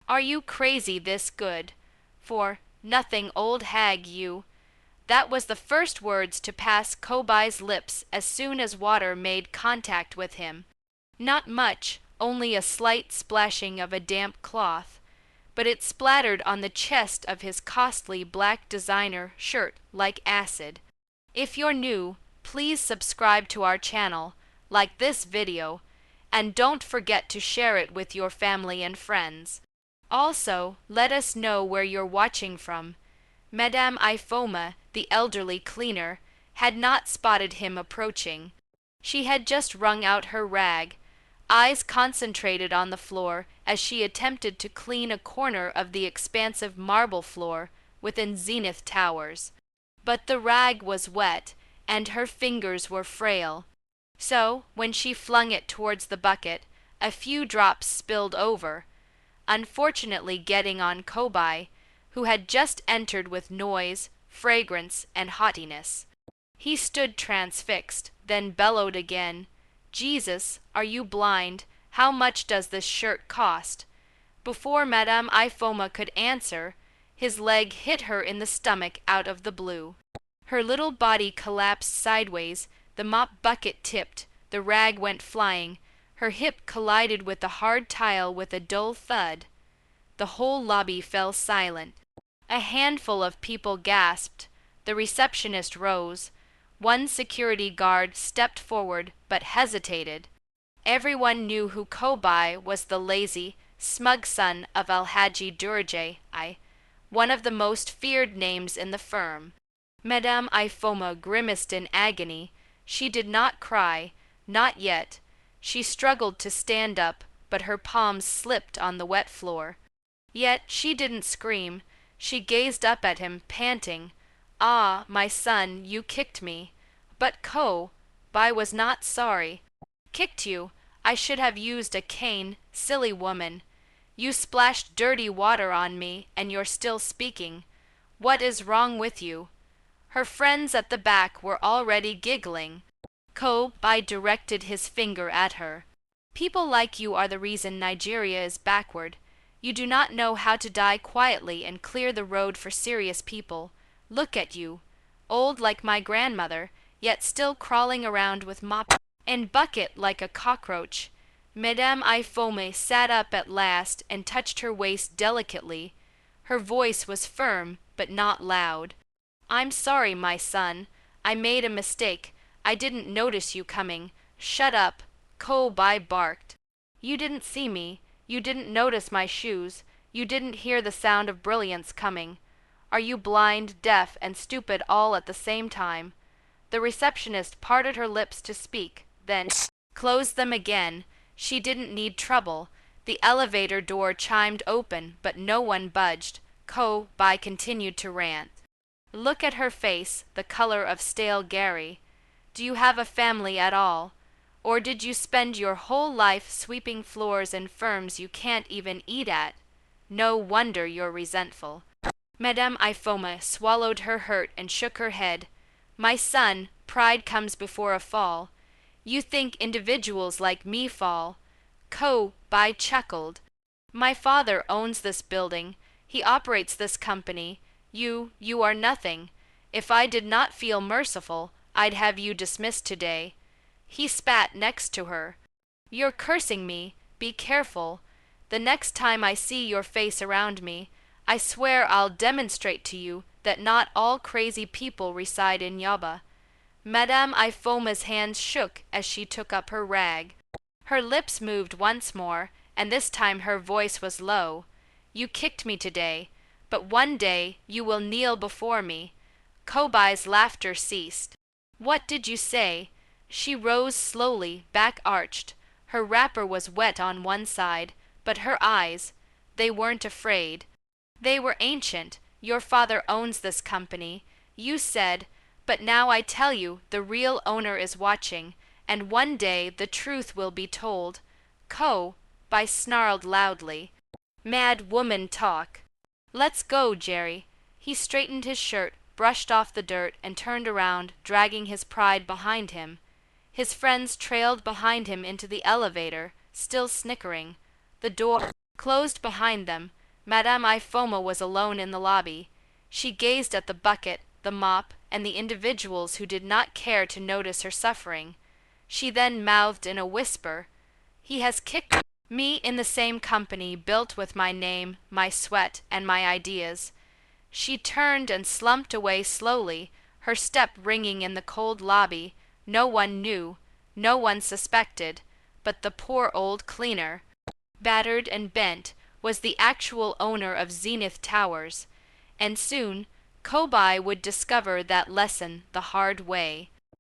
Are you crazy this good? For nothing, old hag, you. That was the first words to pass Kobi's lips as soon as water made contact with him. Not much, only a slight splashing of a damp cloth, but it splattered on the chest of his costly black designer shirt like acid. If you're new, please subscribe to our channel, like this video, and don't forget to share it with your family and friends. Also, let us know where you're watching from. Madame Ifoma, the elderly cleaner, had not spotted him approaching. She had just wrung out her rag, eyes concentrated on the floor as she attempted to clean a corner of the expansive marble floor within Zenith Towers. But the rag was wet, and her fingers were frail. So, when she flung it towards the bucket, a few drops spilled over, unfortunately getting on Kobi, who had just entered with noise, fragrance, and haughtiness. He stood transfixed, then bellowed again, "Jesus, are you blind? How much does this shirt cost?" Before Madame Ifoma could answer, his leg hit her in the stomach out of the blue. Her little body collapsed sideways, the mop bucket tipped, the rag went flying, her hip collided with the hard tile with a dull thud. The whole lobby fell silent. A handful of people gasped. The receptionist rose. One security guard stepped forward, but hesitated. Everyone knew who Kobi was, the lazy, smug son of Alhaji Durojaiye, one of the most feared names in the firm. Madame Ifoma grimaced in agony. She did not cry, not yet. She struggled to stand up, but her palms slipped on the wet floor. Yet she didn't scream. She gazed up at him, panting. "Ah, my son, you kicked me." "But Kobi was not sorry." "Kicked you? I should have used a cane, silly woman. You splashed dirty water on me, and you're still speaking. What is wrong with you?" Her friends at the back were already giggling. Kobi directed his finger at her. "People like you are the reason Nigeria is backward. You do not know how to die quietly and clear the road for serious people. Look at you, old like my grandmother, yet still crawling around with mop and bucket like a cockroach." Madame Ifoma sat up at last and touched her waist delicately. Her voice was firm, but not loud. "I'm sorry, my son. I made a mistake. I didn't notice you coming." "Shut up," Kobi barked. "You didn't see me. You didn't notice my shoes. You didn't hear the sound of brilliance coming. Are you blind, deaf, and stupid all at the same time?" The receptionist parted her lips to speak, then closed them again. She didn't need trouble. The elevator door chimed open, but no one budged. Kobi continued to rant. "Look at her face, the color of stale Gary. Do you have a family at all? Or did you spend your whole life sweeping floors in firms you can't even eat at? No wonder you're resentful." Madame Ifoma swallowed her hurt and shook her head. "My son, pride comes before a fall. You think individuals like me fall." Kobi chuckled. "My father owns this building. He operates this company. You are nothing. If I did not feel merciful, I'd have you dismissed today." He spat next to her. "You're cursing me. Be careful. The next time I see your face around me, I swear I'll demonstrate to you that not all crazy people reside in Yoba." Madame Ifoma's hands shook as she took up her rag. Her lips moved once more, and this time her voice was low. "You kicked me today, but one day you will kneel before me." Kobi's laughter ceased. "What did you say?" She rose slowly, back arched. Her wrapper was wet on one side, but her eyes, they weren't afraid. "They were ancient. Your father owns this company. You said, but now I tell you the real owner is watching, and one day the truth will be told." Kobi snarled loudly. "Mad woman talk." "Let's go, Jerry." He straightened his shirt, brushed off the dirt, and turned around, dragging his pride behind him. His friends trailed behind him into the elevator, still snickering. The door closed behind them. Madame Ifoma was alone in the lobby. She gazed at the bucket, the mop, and the individuals who did not care to notice her suffering. She then mouthed in a whisper, "He has kicked me in the same company built with my name, my sweat, and my ideas." She turned and slumped away slowly, her step ringing in the cold lobby. No one knew, no one suspected, but the poor old cleaner, battered and bent, was the actual owner of Zenith Towers, and soon Kobi would discover that lesson the hard way.